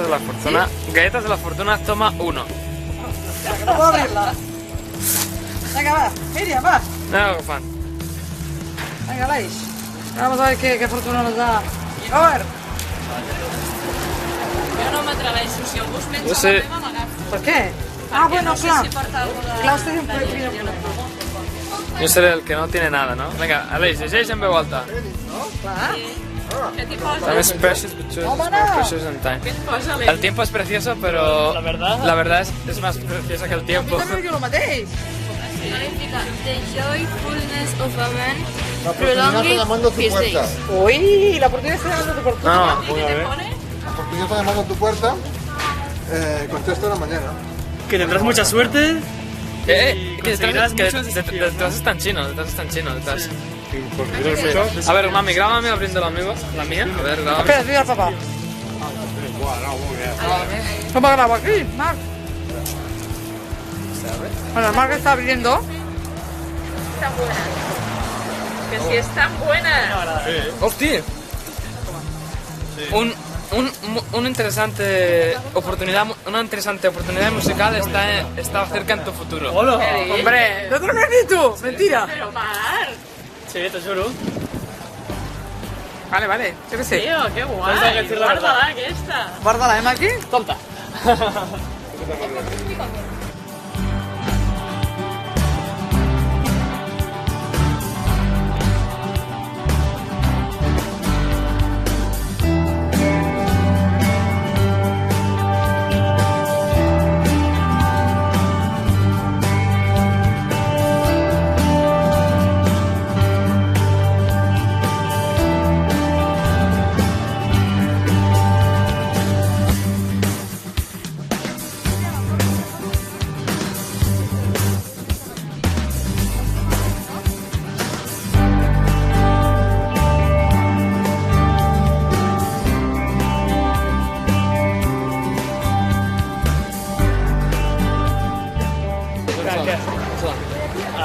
de la fortuna. ¿Sí? Galletas de la fortuna, toma 1. Que no puedo abrirla. Venga, va. Miriam, va. No, fan. Venga, Aleix. Vamos a ver qué fortuna nos da. A ver. Jo no m'atreveixo, si algú es menja Jo sé. la meva m'agafo. Per què? Ah, bueno, no sé clar. si porta alguna... Clar, usted un primer ple. Yo seré el que no tiene nada, ¿no? Venga, Aleix, llegeix en veu alta. Clar. Què t'hi posa? Time is precious, but choose is more precious than time. Què et posa, El tiempo es precioso, pero la verdad es más preciosa que el tiempo. També diu el mateix. Significa the joyfulness of a man La oportunidad está llamando a tu his puerta. days. Uy, la oportunidad está llamando a tu fortuna. No, ¿Y qué te pone? La oportunidad está llamando a tu puerta. Contesta la mañana. Que tendrás mucha suerte. que conseguirás detrás muchos desafíos, detrás están chinos, detrás. Pues, A ver, mami, grábame abriendo la mía. A ver, grábame. Espera, diga al papá. ¿Cómo grabo aquí, Marc? Bueno, Marc está abriendo. Tan buena. Que si es tan buena. ¡Hostia! Una interesante oportunidad musical está cerca en tu futuro. Hola. Hombre, no te lo crees ni tú. Mentira. Pero Marc, Sí, te juro. Vale, vale. Yo qué sé. tío, qué guay. Tens que decir la Guarda-la, aquesta. Guárdala, ¿eh, Marqui? Tonta.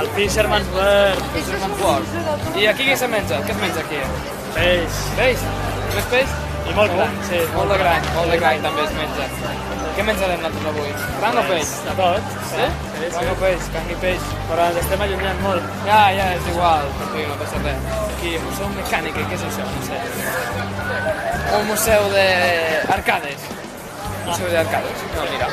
El Fisherman's World. I aquí què se menja? Què es menja aquí? Peix. Peix? Més peix? I molt gran, sí. Molt de gran també es menja. Què menjarem nosaltres avui? Cranc o peix? De tot. Sí? Cranc o peix? Cranc i peix. Però ens estem allunyant molt. Ja, és igual, sí, no passa res. Aquí, Museu Mecànic, què és això? No sé. Un museu d'arcades. Museu d'arcades. No, mira.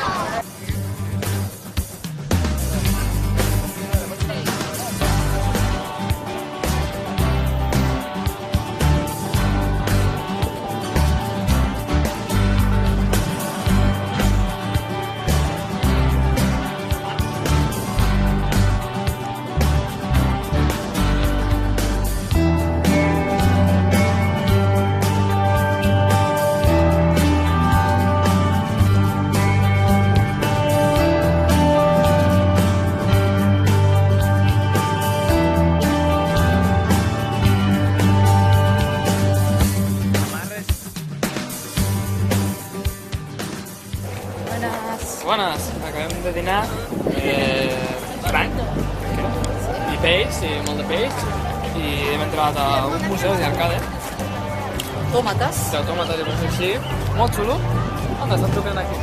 Bones, acabem de dinar cranc i peix, i molt de peix, i hem entrat a un museu d'arcade, Tómates. d'autòmates i coses així, molt xulo. On estan trucant aquí?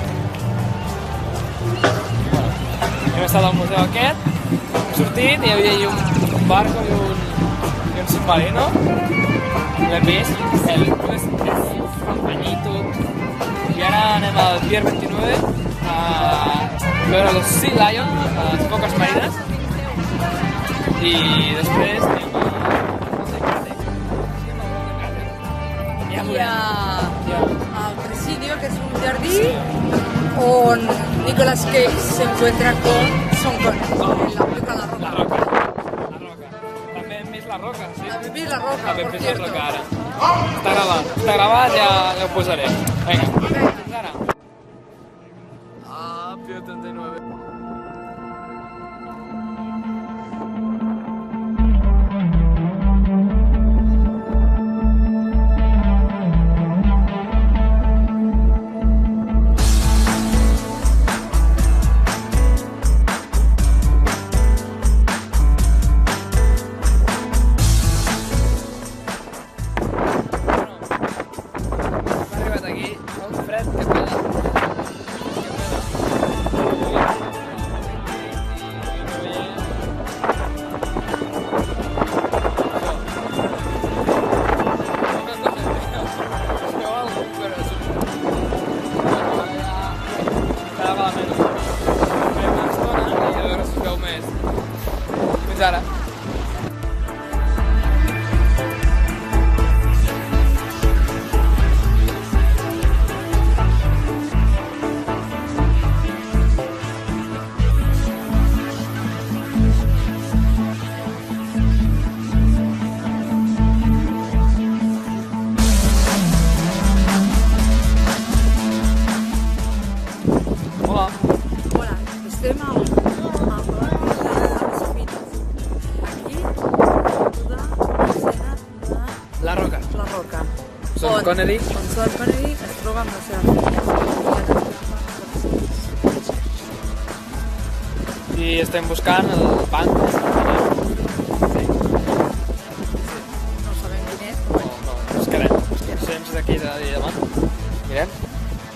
Hem estat al museu aquest, hem sortit i hi havia un barco i un submarino, l'hem vist, el bañito, i ara anem al Pier 29 a veure los Sea Lion, les foques marines, i després anem a... Y al presidio, que es un jardín, on Nicolas Cage se encuentra con Sean Connery, en la película La Roca. La Roca. També hem vist La Roca, sí. Hem vist La Roca, També hem por vist La cierto. Roca ara. Està gravat, ja ho posaré. Vinga, fins ara. Ah, Pier 39. Fins ara. Hola. Hola, estem a les Fines. Aquí, tota l'escena de La Roca. La Roca. Sean On Connery. Sean Connery es troba amb la seva I estem buscant el banc. Sí. No sabem quin és, No, no, buscarem. Buscarem d'aquí de davant. Mirem.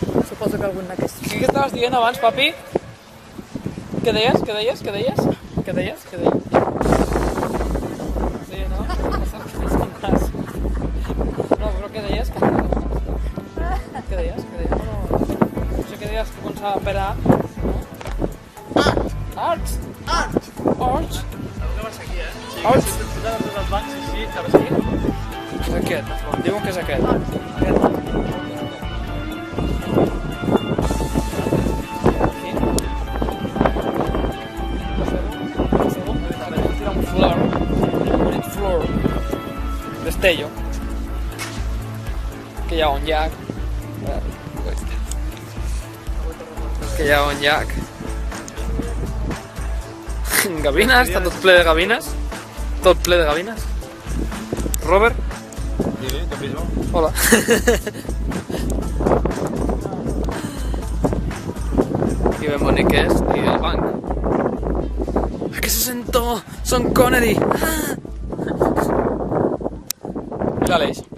però suposo que algun d'aquests. Què estaves dient abans, papi? Què deies? Què deies? Què deies? Què deies? Què deies? Sí, no? No, però què deies? Què deies? Què deies? No sé què deies que començava per A. Arts! Art! Arts! Que vas aquí, eh? Sí, Arts. que si tu t'agafes els bancs així, saps aquí? És aquest. Diuen que és aquest. Aquest. Aquí. Tira un flor. Un flor. Destello. Que hi ha un llac. Que hi ha un llac. Gavines, està tot ple de gavines. Tot ple de gavines. Robert. Hola. I ben bonic que és. I el banc. Ah, que se sento! Sean Connery! Ah! I l'Aleix.